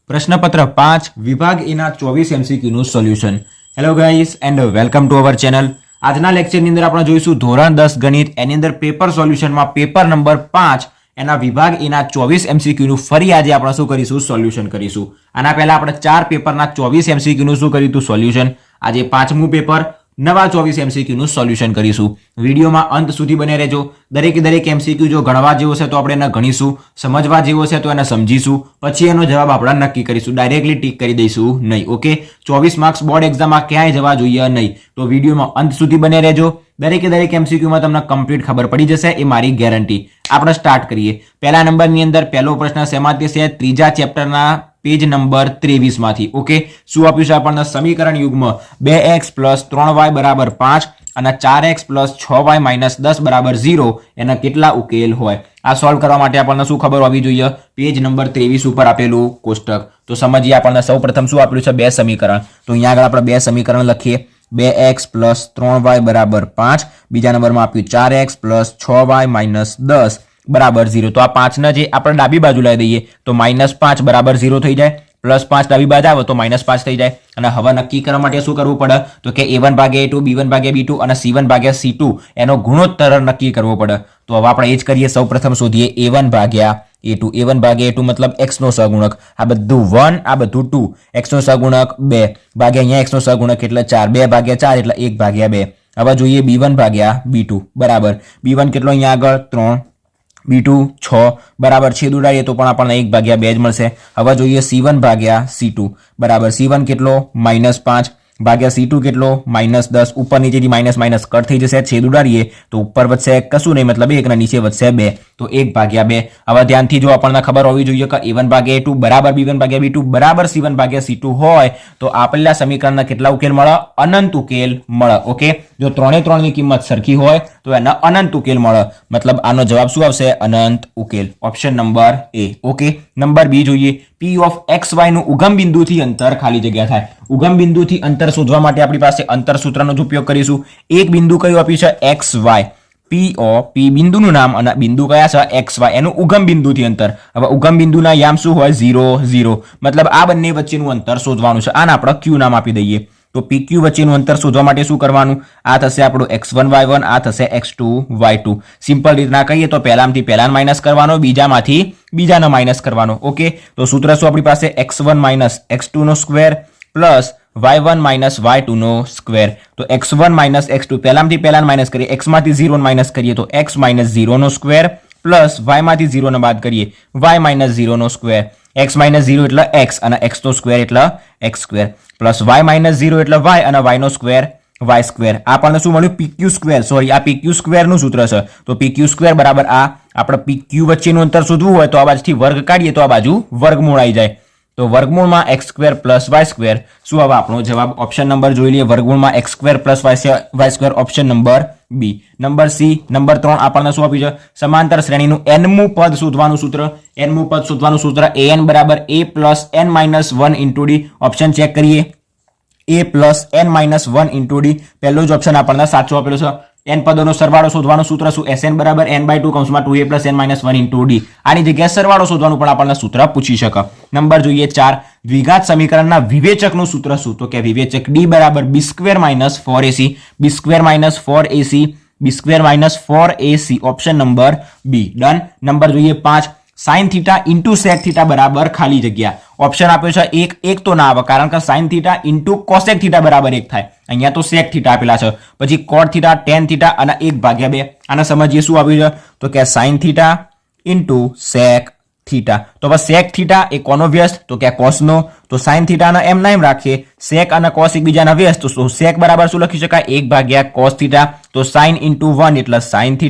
પ્રશ્નપત્ર 5 વિભાગ એના 24 MCQ નું solution. Hello guys and welcome to our channel. આજના લેક્ચરની અંદર આપણે જોઈશું ધોરણ 10 ગણિત એની અંદર પેપર સોલ્યુશનમાં પેપર નંબર 5 એના વિભાગ એના 24 MCQ નું ફરી આજે આપણે શું કરીશું સોલ્યુશન કરીશું. આના પહેલા આપણે 4 પેપરના 24 MCQ નું શું કર્યું હતું સોલ્યુશન. આજે પાંચમું પેપર નવા 24 MCQ નું સોલ્યુશન કરીશું. વિડીયોમાં અંત સુધી બને રહેજો. દરેક MCQ જો ગણવા જેવો છે તો આપણે એને ગણીશું, સમજવા જેવો છે તો એને સમજીશું, પછી એનો જવાબ આપણે નક્કી કરીશું. ડાયરેક્ટલી ટીક કરી દઈશું નહીં. ઓકે, 24 માર્ક્સ બોર્ડ એક્ઝામમાં ક્યાંય જવા જોઈએ નહીં. તો વિડીયોમાં અંત સુધી બને રહેજો. દરેક MCQમાં તમને કમ્પ્લીટ ખબર પડી જશે, એ મારી ગેરંટી. આપણે સ્ટાર્ટ કરીએ. પહેલા નંબરની અંદર પહેલો પ્રશ્ન શેમાંથી છે? ત્રીજા ચેપ્ટરના પેજ નંબર 23 માંથી. ઓકે, શું આપ્યું છે આપણને? સમીકરણ યુગ્મ 2x + 3y = 5 અને 4x + 6y - 10 = 0 એના કેટલા ઉકેલ હોય? આ સોલ્વ કરવા માટે આપણને શું ખબર હોવી જોઈએ? પેજ નંબર 23 ઉપર આપેલું કોષ્ટક. તો સમજીએ. આપણને સૌપ્રથમ શું આપેલું છે? બે સમીકરણ. તો અહીંયા આગળ આપણે બે સમીકરણ લખીએ. 2x + 3y = 5. બીજા નંબરમાં આપ્યું 4x + 6y - 10 = 0. તો આ 5 ને જે આપણે ડાબી બાજુ લાવી દઈએ તો -5 = 0 થઈ જાય. +5 ડાબી બાજુ આવે તો -5 થઈ જાય. અને હવે નક્કી કરવા માટે શું કરવું પડે? તો કે a1 / a2, b1 / b2 અને c1 / c2 એનો ગુણોત્તર નક્કી કરવો પડે. તો હવે આપણે એ જ કરીએ. સૌપ્રથમ શોધીએ a1 / a2. a1 / a2 મતલબ x નો સહગુણક. આ બધું 1, આ બધું 2. x નો સહગુણક 2 ભાગ્યા અહીંયા x નો સહગુણક એટલે 4. 2 / 4 એટલે 1 / 2. હવે જોઈએ b1 / b2 બરાબર. b1 કેટલો અહીંયા આગળ 3, b2 6 બરાબર. છેદ ઉડાડીએ તો પણ આપણને 1 / 2 જ મળશે. હવે જોઈએ c1 / c2 બરાબર. c1 કેટલો -5 ભાગ્યા c2 કેટલો -10. ઉપર નીચેથી માઇનસ કટ થઈ જશે. છેદ ઉડાડીએ તો ઉપર વધશે કશું નહીં, મતલબ 1 અને નીચે વધશે 2. તો 1 / 2. હવે ધ્યાનથી જો આપણને ખબર હોવી જોઈએ કે a1 / a2 બરાબર b1 / b2 બરાબર c1 / c2 હોય તો આપેલા સમીકરણના કેટલા ઉકેલ મળે? અનંત ઉકેલ મળે. ઓકે, જો ત્રણે ત્રણની કિંમત સરખી હોય તો એના અનંત ઉકેલ મળે. મતલબ આનો જવાબ શું આવશે? અનંત ઉકેલ. Option number A. Okay, number B જોઈએ. P of xy નું ઉગમ બિંદુથી અંતર ખાલી જગ્યા થાય. ઉગમ બિંદુથી અંતર શોધવા માટે આપણી પાસે અંતર સૂત્રનો જ ઉપયોગ કરીશું. એક બિંદુ કયું આપ્યું છે? xy. P બિંદુનું નામ અને બિંદુ કયા છે? xy. એનું ઉગમ બિંદુથી અંતર. હવે ઉગમ બિંદુના યામ શું હોય? 0 0. મતલબ આ બંને વચ્ચેનું અંતર શોધવાનું છે. આને આપણે q નામ આપી દઈએ. તો PQ વચ્ચેનું અંતર શોધવા માટે શું કરવાનું? આ થશે આપણું x1 y1, આ થશે x2 y2. સિમ્પલ રીતના કહીએ તો પહેલામાંથી પહેલાને માઇનસ કરવાનો, બીજામાંથી બીજાને માઇનસ કરવાનો. ઓકે, તો સૂત્ર શું આપણી પાસે? x1 - x2 નો સ્ક્વેર પ્લસ y1 - y2 નો સ્ક્વેર. તો x1 - x2 પહેલામાંથી પહેલાને માઇનસ કરીએ. x માંથી 0 માઇનસ કરીએ તો x - 0 નો સ્ક્વેર પ્લસ y માંથી 0 ને બાદ કરીએ y - 0 નો સ્ક્વેર. x - 0 એટલે x અને x નો સ્ક્વેર એટલે x સ્ક્વેર પ્લસ y - 0 એટલે y અને y નો સ્ક્વેર y સ્ક્વેર. આપણને શું મળ્યું? PQ square. સોરી, આ PQ સ્ક્વેર નું સૂત્ર છે. તો PQ સ્ક્વેર બરાબર આ આપણે PQ વચ્ચેનું અંતર શોધવું હોય તો આ બાજુથી વર્ગ કાઢીએ તો આ બાજુ વર્ગમૂળ આવી જાય. તો વર્ગમૂળમાં x square plus y square. શું હવે આપણો જવાબ? ઓપ્શન નંબર જોઈ લઈએ. વર્ગમૂળમાં x square plus y square. Option number B. Number C. Number 3 આપણને શું આપ્યું છે? સમાંતર શ્રેણીનું nમું પદ શોધવાનું સૂત્ર. nમું પદ શોધવાનું સૂત્ર an બરાબર a + n - 1 * d. Option check કરીએ. a + n - 1 * d. પહેલો જ ઓપ્શન આપણને સાચો આપેલો છે. n પદોનો સરવાળો શોધવાનું સૂત્ર શું? Sn બરાબર n/2 કૌંસમાં 2a + n - 1 * d. આની જગ્યાએ સરવાળો શોધવાનું પણ આપણને સૂત્ર પૂછી શકે. નંબર જોઈએ 4. દ્વિઘાત સમીકરણના વિવેચકનું સૂત્ર શું? તો કે વિવેચક d બરાબર b² - 4ac, b² - 4ac, b² - 4ac. Option number B. Done. Number જોઈએ 5. sin θ * sec θ બરાબર ખાલી જગ્યા. ઓપ્શન આપ્યો છે 1 તો ના આવે, કારણ કે sin θ * cosec θ બરાબર 1 થાય. અહીંયા તો sec θ આપેલા છે. પછી cot θ, tan θ અને 1/2. આને સમજીએ શું આવ્યું છે? તો કે sin θ * sec θ. તો હવે sec θ એ કોનો વ્યસ્ત? તો કે cos નો. તો sin θ ને એમ ના એમ રાખીએ. sec અને cos એકબીજાના વ્યસ્ત. તો sec બરાબર શું લખી શકાય? 1/cos θ. તો sin * 1 એટલે sin θ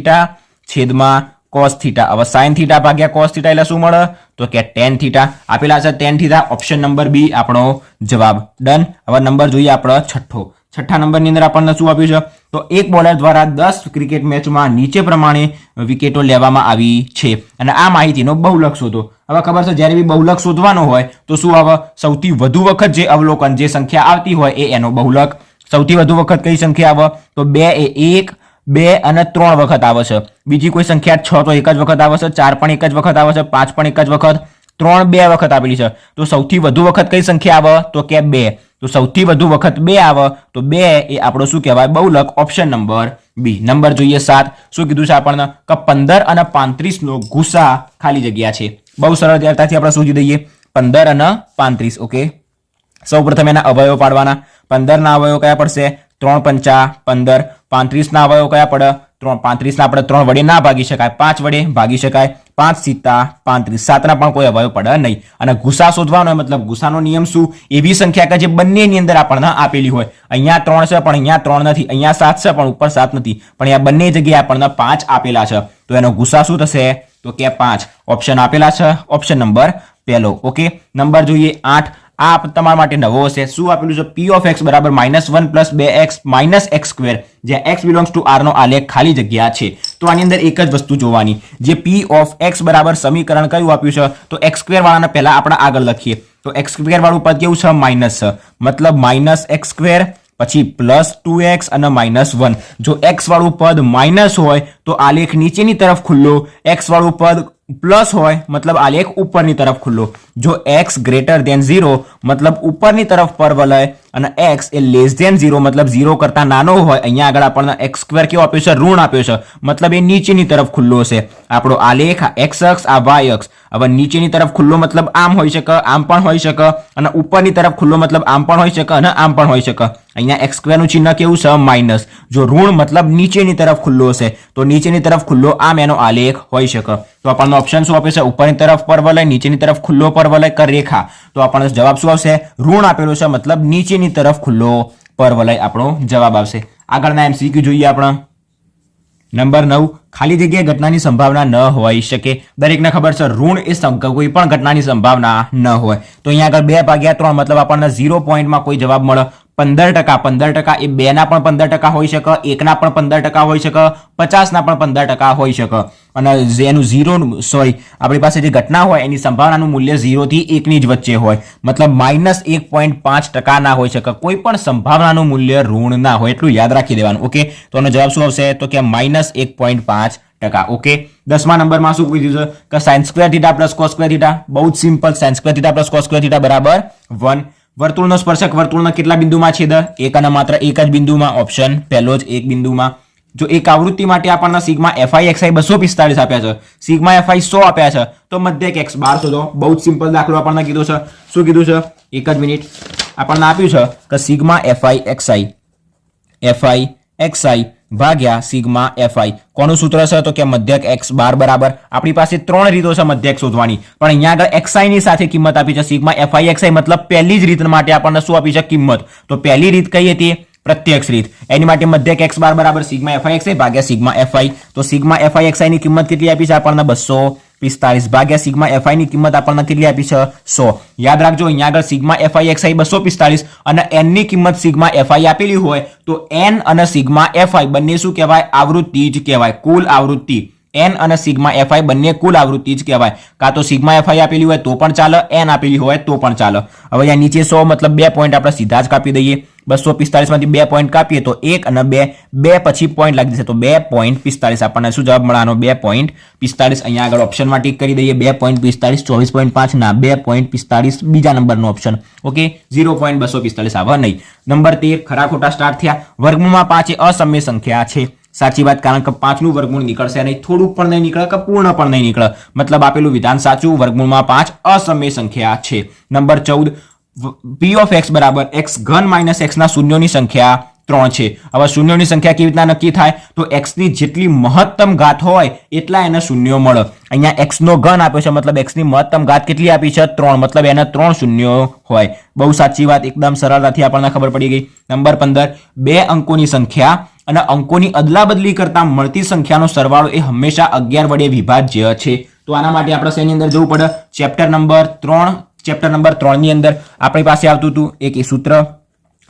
છેદમાં cos θ. હવે sin θ ભાગ્યા cos θ એટલે શું મળે? તો કે tan θ. આપેલા છે tan θ. ઓપ્શન નંબર B આપણો જવાબ. ડન. હવે નંબર જોઈએ આપણો છઠ્ઠા નંબરની અંદર આપણને શું આપ્યું છે? તો એક બોલર દ્વારા 10 ક્રિકેટ મેચમાં નીચે પ્રમાણે વિકેટો લેવામાં આવી છે અને આ માહિતીનો બહુલક શોધો. હવે ખબર છે જ્યારે બી બહુલક શોધવાનો હોય તો શું આવે? સૌથી વધુ વખત જે અવલોકન, જે સંખ્યા આવતી હોય એ એનો બહુલક. સૌથી વધુ વખત કઈ સંખ્યા આવે? તો 2 એ 1, 2 અને 3 વખત આવે છે. બીજી કોઈ સંખ્યા 6 તો એક જ વખત આવે છે, 4 પણ એક જ વખત આવે છે, 5 પણ એક જ વખત, 3 2 વખત આપેલી છે તો સૌથી વધુ વખત કઈ સંખ્યા આવે તો કે 2 તો સૌથી વધુ વખત 2 આવે તો 2 એ આપણો શું કહેવાય બહુલક ઓપ્શન નંબર બી. નંબર જોઈએ 7 શું કીધું છે આપણને કે 15 અને 35 નો ગુસા ખાલી જગ્યા છે. બહુ સરળતાથી આપણે શોધી દઈએ 15 અને 35. ઓકે સૌપ્રથમ એના અવયવો પાડવાના 15 ના અવયવો કયા પડશે 3 પંચા 15 35 ના અવયવો કયા પડે 35 ના આપણે 3 વડે ના ભાગી શકાય 5 વડે ભાગી શકાય 5 સીતા 35 7 ના પણ કોઈ અવયવ પડે નહીં. અને ગુસા શોધવાનો મતલબ ગુસાનો નિયમ શું એવી સંખ્યા કે જે બંનેની અંદર આપણને આપેલી હોય. અહીંયા 3 છે પણ અહીંયા 3 નથી, અહીંયા 7 છે પણ ઉપર 7 નથી, પણ અહીંયા બંને જગ્યાએ આપણને 5 આપેલા છે તો એનો ગુસા શું થશે તો કે 5. ઓપ્શન આપેલા છે ઓપ્શન નંબર પહેલો. ઓકે નંબર જોઈએ 8 આ તમારા માટે નવો હશે. શું આપેલું છે p of x બરાબર -1 + 2x - x², જ્યાં x belongs to r નો આલેખ ખાલી જગ્યા છે. તો આની અંદર એક જ વસ્તુ જોવાની, જે p of x બરાબર સમીકરણ કયું આપ્યું છે તો x² વાળાને પહેલા આપણે આગળ લખીએ તો x² વાળું પદ કેવું છે માઇનસ છે, મતલબ -x² પછી +2x અને -1. જો x વાળું પદ માઇનસ હોય તો આલેખ નીચેની તરફ ખુલ્લો, x વાળું પદ પ્લસ હોય મતલબ આલેખ ઉપરની તરફ ખુલ્લો. જો x ગ્રેટર ધેન 0 મતલબ ઉપરની તરફ પર વલય અને x એ લેસ ધેન 0 મતલબ 0 કરતા નાનો હોય, અહીંયા આગળ આપણને x² કેવો આપ્યો છે ઋણ આપ્યો છે મતલબ એ નીચેની તરફ ખુલ્લો છે. આપણો આલેખ આ x અક્ષ આ y અક્ષ. હવે નીચેની તરફ ખુલ્લો મતલબ આમ હોઈ શકે, આમ પણ હોઈ શકે, અને ઉપરની તરફ ખુલ્લો મતલબ આમ પણ હોઈ શકે અને આમ પણ હોઈ શકે. અહીંયા x² નું ચિહ્ન કેવું છે માઇનસ. જો ઋણ મતલબ નીચેની તરફ ખુલ્લો છે તો નીચેની તરફ ખુલ્લો આમ એનો આલેખ હોઈ શકે. તો આપણને ઓપ્શન શું આપે છે ઉપરની તરફ પરવલય, નીચેની તરફ ખુલ્લો પરવલય કર રેખા. તો આપણને જવાબ શું આવશે ઋણ આપેલો છે મતલબ નીચેની તરફ ખુલ્લો પરવલય આપણો જવાબ આવશે. આગળના એમસીક્યુ જોઈએ આપણે. નંબર 9 ખાલી જગ્યાએ ઘટનાની સંભાવના ન હોઈ શકે. દરેકને ખબર છે ઋણ એ કોઈ પણ ઘટનાની સંભાવના ન હોય. તો અહીંયા આગળ 2/3 મતલબ આપણને 0 પોઈન્ટમાં કોઈ જવાબ મળે 15%. 15% એ 2 ના પણ 15% હોઈ શકે, 1 ના પણ 15% હોઈ શકે, 50 ના પણ 15% હોઈ શકે. અને એનું 0 સોરી આપણી પાસે જે ઘટના હોય એની સંભાવનાનું મૂલ્ય 0 થી 1 ની જ વચ્ચે હોય મતલબ -1.5% ના હોઈ શકે. કોઈ પણ સંભાવનાનું મૂલ્ય ઋણ ના હોય એટલું યાદ રાખી દેવાનું. ઓકે તો એનો જવાબ શું આવશે તો કે -1.5%. ઓકે 10મા નંબરમાં શું કીધું છે કે sin² θ + cos² θ. બહુ જ સિમ્પલ. sin² θ + cos² θ બરાબર 1. વર્તુળનો સ્પર્શક વર્તુળના કેટલા બિંદુમાં છેદ એક અને માત્ર એક જ બિંદુમાં. ઓપ્શન પહેલો જ એક બિંદુમાં. જો એક આવૃત્તિ માટે આપણને સિગ્મા fi xi 245 આપ્યા છે, સિગ્મા fi 100 આપ્યા છે તો મધ્યક x 12 શોધો. બહુ જ સિમ્પલ દાખલો આપણને કીધો છે. શું કીધું છે એક જ મિનિટ આપણને આપ્યું છે કે સિગ્મા fi xi ભાગ્યા સિગ્મા fi. કોનું સૂત્ર છે તો કે મધ્યક x બાર બરાબર. આપણી પાસે 3 રીતો છે મધ્યક શોધવાની, પણ અહીંયા આગળ xi ની સાથે કિંમત આપી છે સિગ્મા fi xi મતલબ પહેલી જ રીત માટે આપણને શું આપી છે કિંમત. તો પહેલી રીત કઈ હતી પ્રત્યક્ષ રીત. એની માટે મધ્યક x બાર બરાબર સિગ્મા fi xi ભાગ્યા સિગ્મા fi. તો સિગ્મા fi xi ની કિંમત કેટલી આપી છે આપણને 245 ભાગ્યા સિગ્મા fi ની કિંમત આપણને કેટલી આપી છે 100. યાદ રાખજો અહીંયા આગળ સિગ્મા fi xi 245 અને n ની કિંમત સિગ્મા fi આપેલી હોય તો n અને સિગ્મા fi બંને શું કહેવાય આવૃત્તિ જ કહેવાય, કુલ આવૃત્તિ. n અને સિગ્મા fi બંને કુલ આવૃત્તિ જ કહેવાય. કાં તો સિગ્મા fi આપેલી હોય તો પણ ચાલે, n આપેલી હોય તો પણ ચાલે. હવે અહીંયા નીચે 100 મતલબ 2 પોઈન્ટ આપણે સીધા જ કાપી દઈએ. 245 માંથી 2 પોઈન્ટ કાપીએ તો 1 અને 2 પછી પોઈન્ટ લાગી જશે તો 2.45 આપણને શું જવાબ મળવાનો 2.45. અહીંયા આગળ ઓપ્શનમાં ટીક કરી દઈએ 2.45 24.5 ના 2.45 બીજા નંબરનો ઓપ્શન. ઓકે 0.245 આવે નહીં. નંબર 13 ખરા ખોટા સ્ટાર્ટ થયા. વર્ગમૂળમાં 5 એ અસમય સંખ્યા છે. સાચી વાત, કારણ કે 5 નું વર્ગમૂળ નીકળશે નહીં, થોડુંક પણ નહીં નીકળે કે પૂર્ણ પણ નહીં નીકળે. મતલબ આપેલું વિધાન સાચું. વર્ગમૂળમાં 5 અસમય સંખ્યા છે. નંબર 14 p of x બરાબર x³ - x ના શૂન્યોની સંખ્યા 3 છે. હવે શૂન્યોની સંખ્યા કેવી રીતના નક્કી થાય તો x ની જેટલી મહત્તમ ઘાત હોય એટલા એને શૂન્યો મળે. અહીંયા x નો ઘન આપ્યો છે મતલબ x ની મહત્તમ ઘાત કેટલી આપી છે 3 મતલબ એને 3 શૂન્યો હોય. બહુ સાચી વાત, એકદમ સરળતાથી આપણને ખબર પડી ગઈ. નંબર 15 2 અંકોની સંખ્યા અને અંકોની અદલાબદલી કરતા મળતી સંખ્યાનો સરવાળો એ હંમેશા 11 વડે વિભાજ્ય છે. તો આના માટે આપણે શેની અંદર જવું પડે ચેપ્ટર નંબર 3 ની અંદર આપણી પાસે આવતું હતું એક સૂત્ર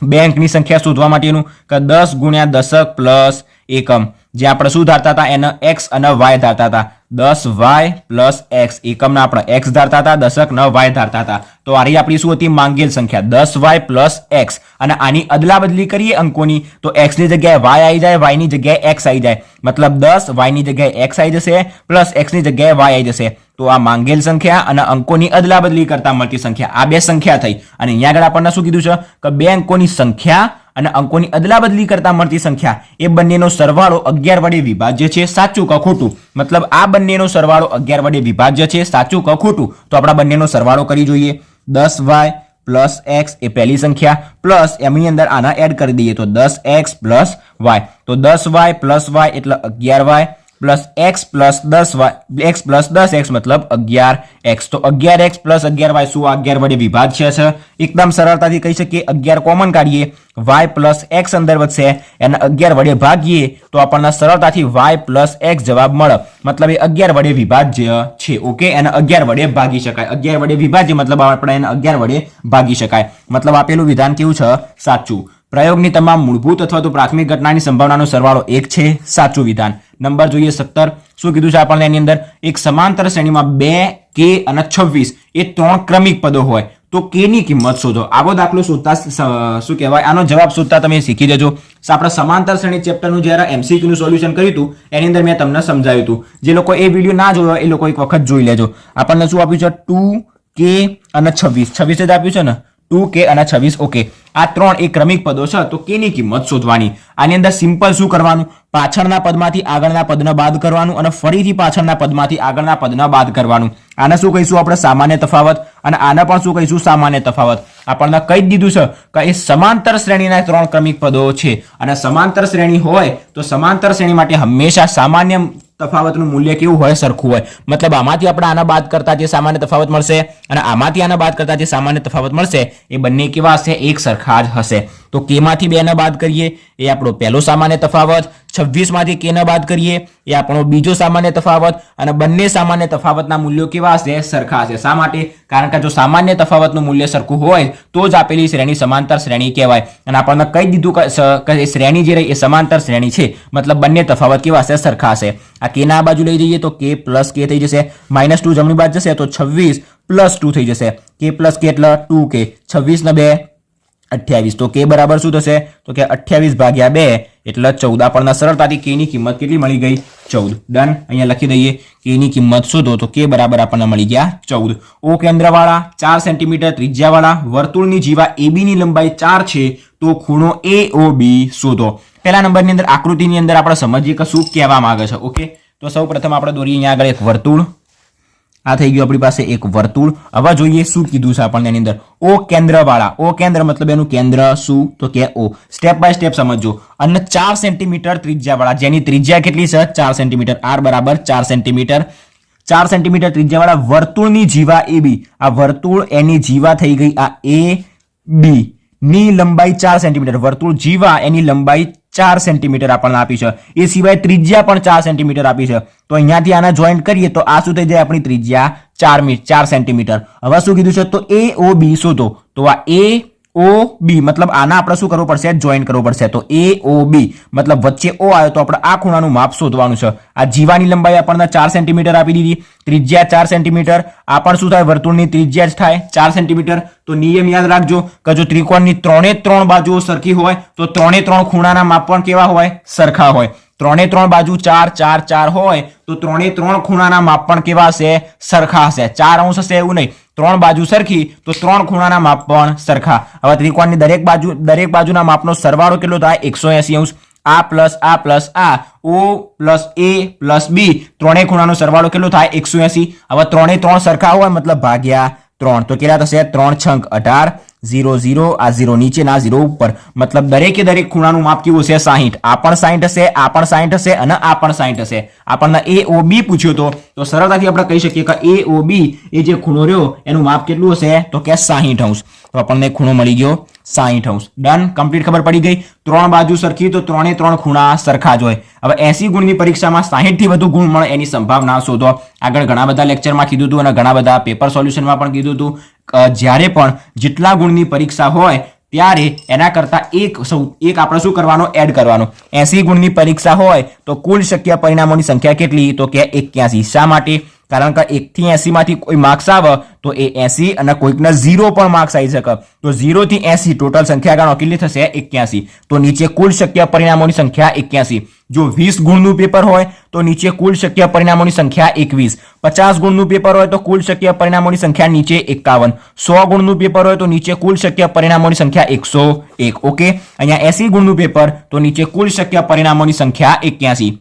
2 અંકની સંખ્યા શોધવા માટેનું કે 10 × દશક પ્લસ એકમ. જે આપણે શું ધારતા હતા એને x અને y ધારતા હતા. 10y plus x. એકમના આપણે x ધારતા હતા, દશકના y ધારતા હતા. તો આ આપણી શું હતી માંગેલ સંખ્યા 10y પ્લસ x. અને આની અદલા બદલી કરીએ અંકોની તો x ની જગ્યાએ y આવી જાય, y ની જગ્યાએ x આવી જાય. મતલબ 10 y ની જગ્યાએ x આવી જશે પ્લસ x ની જગ્યાએ y આવી જશે. તો આ માંગેલ સંખ્યા અને અંકોની અદલા બદલી કરતા મળતી સંખ્યા, આ બે સંખ્યા થઈ. અને અહીંયા આગળ આપણને શું કીધું છે કે બે અંકોની સંખ્યા અને અંકોની અદલા બદલી કરતા મળતી સંખ્યા એ બંનેનો સરવાળો 11 વડે વિભાજ્ય છે, સાચું કે ખોટું? મતલબ આ બંનેનો સરવાળો 11 વડે વિભાજ્ય છે, સાચું કે ખોટું? તો આપણા બંનેનો સરવાળો કરી જોઈએ. 10y પ્લસ x એ પહેલી સંખ્યા પ્લસ એમની અંદર આના એડ કરી દઈએ તો 10x પ્લસ y, તો 10y પ્લસ y એટલે 11y plus x plus 10y, x plus 10x મતલબ 11x. તો 11x પ્લસ 11y શું 11 વડે વિભાજ્ય છે? એકદમ સરળતાથી કહી શકીએ 11 કોમન કાઢીએ, y પ્લસ x અંદર વધશે, એને 11 વડે ભાગીએ તો આપણને સરળતાથી y પ્લસ x જવાબ મળે. મતલબ એ 11 વડે વિભાજ્ય છે. ઓકે, એને 11 વડે ભાગી શકાય. 11 વડે વિભાજ્ય મતલબ આપણે એને 11 વડે ભાગી શકાય. મતલબ આપેલું વિધાન કેવું છે? સાચું. પ્રયોગની તમામ મૂળભૂત અથવા તો પ્રાથમિક ઘટનાની સંભાવનાનો સરવાળો 1 છે, સાચું વિધાન. નંબર જોઈએ 17. શું કીધું છે આપણને એની અંદર? એક સમાંતર શ્રેણીમાં 2, k અને 26 એ 3 ક્રમિક પદો હોય તો k ની કિંમત શોધો. આવો દાખલો શોધતા શું કહેવાય, આનો જવાબ શોધતા તમે શીખી જજો. આપણે સમાંતર શ્રેણી ચેપ્ટરનું જ્યારે MCQ નું સોલ્યુશન કર્યું હતું એની અંદર મેં તમને સમજાવ્યું હતું. જે લોકો એ વિડીયો ના જોયો એ લોકો એક વખત જોઈ લેજો. આપણને શું આપ્યું છે? 2k અને 26 જ આપ્યું છે ને, 2k અને 26. ઓકે, આ 3 એ ક્રમિક પદો છે તો k ની કિંમત શોધવાની. આની અંદર સિમ્પલ શું કરવાનું? પાછળના પદમાંથી આગળના પદને બાદ કરવાનું અને ફરીથી પાછળના પદમાંથી આગળના પદને બાદ કરવાનું. આને શું કહીશું આપણે? સામાન્ય તફાવત. અને આને પણ શું કહીશું? સામાન્ય તફાવત. આપણને કહી દીધું છે કે એ સમાંતર શ્રેણીના 3 ક્રમિક પદો છે અને સમાંતર શ્રેણી હોય તો સમાંતર શ્રેણી માટે હંમેશા સામાન્ય તફાવતનું મૂલ્ય કેવું હોય? સરખું હોય. મતલબ આમાંથી આપણે આના બાદ કરતા જે સામાન્ય તફાવત મળશે અને આમાંથી આના બાદ કરતા જે સામાન્ય તફાવત મળશે એ બંને કેવા હશે? એક સરખા જ હશે. તો k માંથી 2 ને બાદ કરીએ એ આપણો પહેલો સામાન્ય તફાવત, 26 માંથી k ને બાદ કરીએ એ આપણો બીજો સામાન્ય તફાવત, અને બંને સામાન્ય તફાવતના મૂલ્યો કેવા હશે? સરખા હશે. શા માટે? કારણ કે જો સામાન્ય તફાવતનું મૂલ્ય સરખું હોય તો જ આપેલી શ્રેણી સમાંતર શ્રેણી કહેવાય. અને આપણને કહી દીધું કે શ્રેણી જે રહી એ સમાંતર શ્રેણી છે, મતલબ બંને તફાવત કેવા હશે? સરખા હશે. આ k ના બાજુ લઈ જઈએ તો k પ્લસ k થઈ જશે, -2 જમણી બાજુ જશે તો 26 પ્લસ 2 થઈ જશે. k પ્લસ k એટલે 2k, 26 ને 2 28. તો k બરાબર શું થશે? તો કે 28 ભાગ્યા 2 એટલે 14. આપણને સરળતાથી k ની કિંમત કેટલી મળી ગઈ? 14. ડન. અહીંયા લખી દઈએ k ની કિંમત શોધો તો k બરાબર આપણને મળી ગયા 14. O કેન્દ્રવાળા 4 સેન્ટીમીટર ત્રિજ્યાવાળા વર્તુળની જીવા AB ની લંબાઈ 4 છે તો ખૂણો AOB શોધો. પહેલા નંબરની અંદર આકૃતિની અંદર આપણે સમજીએ કે શું કહેવા માંગે છે. ઓકે, તો સૌપ્રથમ આપણે દોરીએ અહીંયા આગળ એક વર્તુળ. આ થઈ ગયું આપણી પાસે એક વર્તુળ. હવે જોઈએ શું કીધું છે આપણને એની અંદર. O કેન્દ્રવાળા, O કેન્દ્ર મતલબ એનું કેન્દ્ર શું? તો કે O. સ્ટેપ બાય સ્ટેપ સમજો. અને 4 સેન્ટીમીટર ત્રિજ્યાવાળા, જેની ત્રિજ્યા કેટલી છે? 4 સેન્ટીમીટર. R બરાબર 4 સેન્ટીમીટર. 4 સેન્ટીમીટર ત્રિજ્યાવાળા વર્તુળની જીવા AB, આ વર્તુળ એની જીવા થઈ ગઈ આ AB ની લંબાઈ 4 સેન્ટીમીટર. વર્તુળ જીવા એની લંબાઈ 4 સેન્ટીમીટર આપણને આપી છે. એ સિવાય ત્રિજ્યા પણ 4 સેન્ટીમીટર આપી છે. તો અહીંયાથી આના જોઈન્ટ કરીએ તો આ શું થઈ જાય? આપણી ત્રિજ્યા 4 સેન્ટીમીટર. હવે શું કીધું છે? તો AOB શોધો. તો આ AOB મતલબ આના આપણે શું કરવું પડશે? જોઈન્ટ કરવું પડશે. તો AOB મતલબ વચ્ચે O આવ્યો તો આપણે આ ખૂણાનું માપ શોધવાનું છે. આ જીવાની લંબાઈ આપણને 4 સેન્ટીમીટર આપી દીધી, ત્રિજ્યા 4 સેન્ટીમીટર. આ પણ શું થાય? વર્તુળની ત્રિજ્યા જ થાય 4 સેન્ટીમીટર. તો નિયમ યાદ રાખજો કે જો ત્રિકોણની 3 બાજુઓ સરખી હોય તો 3 ખૂણાના માપ પણ કેવા હોય? સરખા હોય. 3 બાજુ 4 4 4 હોય તો 3 ખૂણાના માપ પણ કેવા હશે? સરખા હશે. 4 અંશ હશે એવું નહીં. 3 બાજુ સરખી તો 3 ખૂણાના માપ પણ સરખા. હવે ત્રિકોણની દરેક બાજુના માપનો સરવાળો કેટલો થાય? 180 અંશ. આ પ્લસ આ પ્લસ આ, O plus A plus B, ત્રણેય ખૂણાનો સરવાળો કેટલો થાય? 180. હવે 3 સરખા હોય મતલબ ભાગ્યા 3 તો કેટલા થશે? 3 છંગ 18, 0 0, આ 0 નીચે ના 0 ઉપર. મતલબ દરેકે દરેક ખૂણાનું માપ કેવું હશે? 60. આ પણ 60 હશે, આ પણ 60 હશે અને આ પણ 60 હશે. આપણને AOB પૂછ્યો તો સરળતાથી આપણે કહી શકીએ કે AOB એ જે ખૂણો રહ્યો એનું માપ કેટલું હશે? તો કે 60 અંશ. તો આપણને ખૂણો મળી ગયો 60 અંશ. ડન. કમ્પ્લીટ ખબર પડી ગઈ. 3 બાજુ સરખી તો 3 ખૂણા સરખા જ હોય. હવે 80 ગુણની પરીક્ષામાં 60 થી વધુ ગુણ મળે એની સંભાવના શોધો. આગળ ઘણા બધા લેક્ચરમાં કીધું હતું અને ઘણા બધા પેપર સોલ્યુશનમાં પણ કીધું હતું. જ્યારે પણ જેટલા ગુણની પરીક્ષા હોય ત્યારે એના કરતા એક આપણે શું કરવાનો? એડ કરવાનો. 80 ગુણની પરીક્ષા હોય તો કુલ શક્ય પરિણામોની સંખ્યા કેટલી? તો કે 81. શા માટે? કારણ કે 1 થી 80 માંથી કોઈ માર્ક્સ આવે તો એ 80 અને કોઈકના 0 પણ માર્ક્સ આવી શકે. તો 0 થી 80 ટોટલ સંખ્યા ગણો કેટલી થશે? 81. તો નીચે કુલ શક્ય પરિણામોની સંખ્યા 81. જો 20 ગુણનું પેપર હોય તો નીચે કુલ શક્ય પરિણામોની સંખ્યા 21, 50 ગુણનું પેપર હોય તો કુલ શક્ય પરિણામોની સંખ્યા નીચે 51, 100 ગુણનું પેપર હોય તો નીચે કુલ શક્ય પરિણામોની સંખ્યા 101. ઓકે, અહીંયા 80 ગુણનું પેપર તો નીચે કુલ શક્ય પરિણામોની સંખ્યા 81.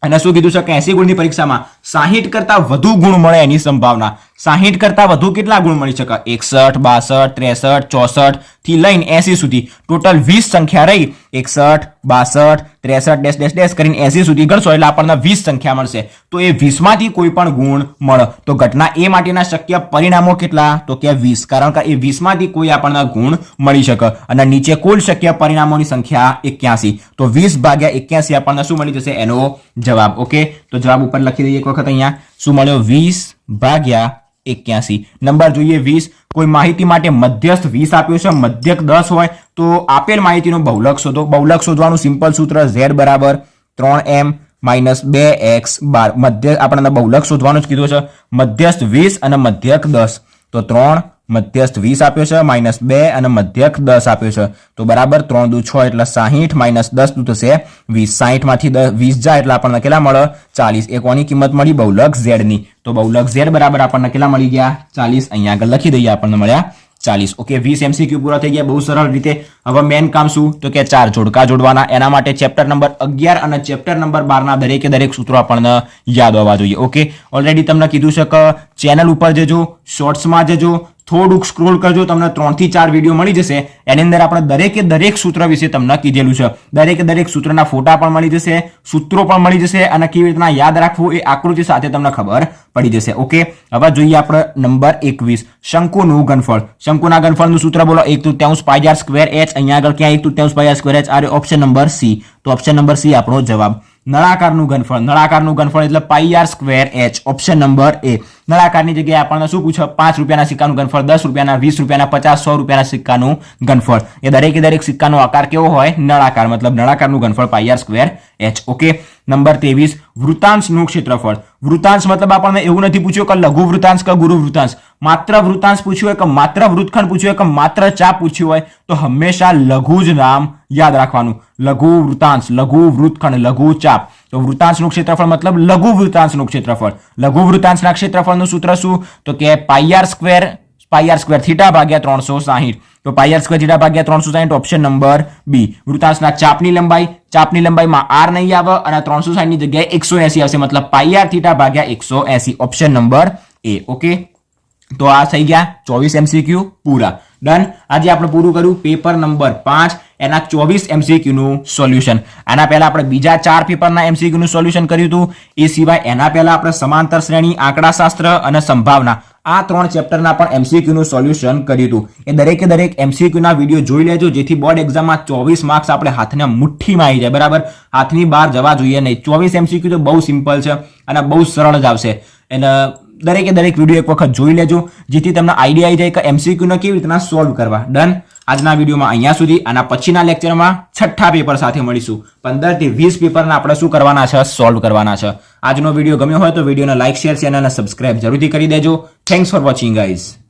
અને શું કીધું છે કે 80 ગુણની પરીક્ષામાં 60 કરતા વધુ ગુણ મળે એની સંભાવના. 60 કરતા વધુ કેટલા ગુણ મળી શકે? 61, 62, 63, 64 થી લઈને 80 સુધી ટોટલ 20 સંખ્યા રહી. 61, 62, 63 કરીને 80 સુધી ગણશો એટલે આપણને 20 સંખ્યા મળશે. તો એ 20 માંથી કોઈ પણ ગુણ મળે તો ઘટના એ માટેના શક્ય પરિણામો કેટલા? તો કે 20, કારણ કે એ 20 માંથી કોઈ આપણને ગુણ મળી શકે. અને નીચે કુલ શક્ય પરિણામોની સંખ્યા 81. તો 20 ભાગ્યા 81 આપણને શું મળી જશે? એનો જવાબ. ઓકે, તો જવાબ ઉપર લખી દઈએ એક વખત. અહીંયા શું મળ્યો? 20 ભાગ્યા 81. નંબર જોઈએ 20. કોઈ માહિતી માટે મધ્યસ્થ 20 આપ્યો છે, મધ્યક 10 હોય તો આપેલ માહિતીનો બહુલક શોધો. બહુલક શોધવાનું સિમ્પલ સૂત્ર z બરાબર 3m માઇનસ 2x બાર. મધ્ય આપણને બહુલક શોધવાનું જ કીધું છે. મધ્યસ્થ 20 અને મધ્યક 10. તો 3 મધ્યસ્થ 20 આપ્યો છે, માઇનસ 2 અને મધ્યક 10 આપ્યો છે. તો બરાબર 3 દુ 6 એટલે 60 માઇનસ 10 દુ થશે 20. 60 માંથી 20 જાય એટલે આપણને કેટલા મળે? 40. એ કોની કિંમત મળી? બહુલક z ની. તો બહુલક z બરાબર આપણને કેટલા મળી ગયા? 40. અહીંયા આગળ લખી દઈએ, આપણને મળ્યા 40. ઓકે, 20 MCQ પૂરા થઈ ગયા બહુ સરળ રીતે. હવે મેન કામ શું? તો કે 4 જોડકા જોડવાના. એના માટે ચેપ્ટર નંબર 11 અને ચેપ્ટર નંબર 12 ના દરેકે દરેક સૂત્રો આપણને યાદ હોવા જોઈએ. ઓકે, ઓલરેડી તમને કીધું છે કે ચેનલ ઉપર જજો, શોર્ટ્સમાં જજો, થોડુંક સ્ક્રોલ કરજો, તમને 3 થી 4 વિડીયો મળી જશે. એની અંદર આપણે દરેકે દરેક સૂત્ર વિશે તમને કીધેલું છે. દરેકે દરેક સૂત્રના ફોટા પણ મળી જશે, સૂત્રો પણ મળી જશે અને કેવી રીતના યાદ રાખવું એ આકૃતિ સાથે તમને ખબર પડી જશે. ઓકે, હવે જોઈએ આપણે નંબર 21, શંકુનું ઘનફળ. શંકુના ઘનફળનું સૂત્ર બોલો. 1/3 પાઈ આર સ્ક્વેર h. અહીંયા આગળ ક્યાં 1/3 પાઈ આર સ્ક્વેર h? આ ઓપ્શન નંબર C. તો ઓપ્શન નંબર C આપણો જવાબ. નળાકારનું ઘનફળ. નળાકારનું ઘનફળ એટલે pi r square h. Option number A. નળાકારની જગ્યાએ આપણને શું પૂછે? 5 રૂપિયાના સિક્કાનું ઘનફળ, 10 રૂપિયાના, 20 રૂપિયાના, 50, 100 રૂપિયાના સિક્કાનું ઘનફળ. એ દરેકે દરેક સિક્કાનો આકાર કેવો હોય? નળાકાર. મતલબ નળાકારનું ઘનફળ pi r square h. Okay, number 23, વૃતાંશનું ક્ષેત્રફળ. વૃતાંશ મતલબ આપણને એવું નથી પૂછ્યું કે લઘુ વૃતાંશ કે ગુરુ વૃતાંશ. માત્ર વૃતાંશ પૂછ્યું હોય કે માત્ર વૃત્તખંડ પૂછ્યું હોય કે માત્ર ચાપ પૂછ્યું હોય તો હંમેશા લઘુ જ નામ યાદ રાખવાનું. લઘુ વૃતાંશ, લઘુ વૃત્તખંડ, લઘુ ચાપ. તો વૃતાંશનું ક્ષેત્રફળ મતલબ લઘુ વૃતાંશનું ક્ષેત્રફળ. લઘુ વૃતાંશના ક્ષેત્રફળનું સૂત્ર શું? તો કે પાઈ આર સ્ક્વેર થીટા ભાગ્યા 360. તો પાઈ આર સ્ક્વેર થીટા ભાગ્યા 360 ઓપ્શન નંબર B. વૃતાંશના ચાપની લંબાઈમાં r નહીં આવે અને 360 ની જગ્યાએ 180 આવશે. મતલબ પાઈ આર થીટા ભાગ્યા 180 ઓપ્શન નંબર A. ઓકે, તો આ થઈ ગયા 24 MCQ પૂરા. ડન. આજે આપણે પૂરું કર્યું પેપર નંબર 5 એના 24 MCQ નું સોલ્યુશન. આના પહેલા આપણે બીજા 4 પેપરના MCQ નું સોલ્યુશન કર્યું હતું. એ સિવાય એના પહેલા આપણે સમાંતર શ્રેણી, આંકડાશાસ્ત્ર અને સંભાવના આ 3 ચેપ્ટરના પણ MCQ નું સોલ્યુશન કર્યું હતું. એ દરેકે દરેક MCQ ના વિડીયો જોઈ લેજો જેથી બોર્ડ એક્ઝામમાં 24 માર્ક્સ આપણે હાથને મુઠ્ઠીમાં આવી જાય. બરાબર, હાથની બહાર જવા જોઈએ નહીં. 24 MCQ તો બહુ સિમ્પલ છે અને બહુ સરળ જ આવશે. એટલે દરેકે દરેક વિડીયો એક વખત જોઈ લેજો જેથી તમને આઈડિયા આવી જાય કે MCQ ને કેવી રીતના સોલ્વ કરવા. ડન. આજના વિડીયોમાં અહીંયા સુધી. આના પછીના લેક્ચરમાં 6થા પેપર સાથે મળીશું. 15 થી 20 પેપરના આપણે શું કરવાના છે? સોલ્વ કરવાના છે. આજનો વિડીયો ગમ્યો હોય તો વિડીયોને લાઇક, શેર, ચેનલને સબસ્ક્રાઇબ જરૂરથી કરી દેજો. Thanks for watching guys.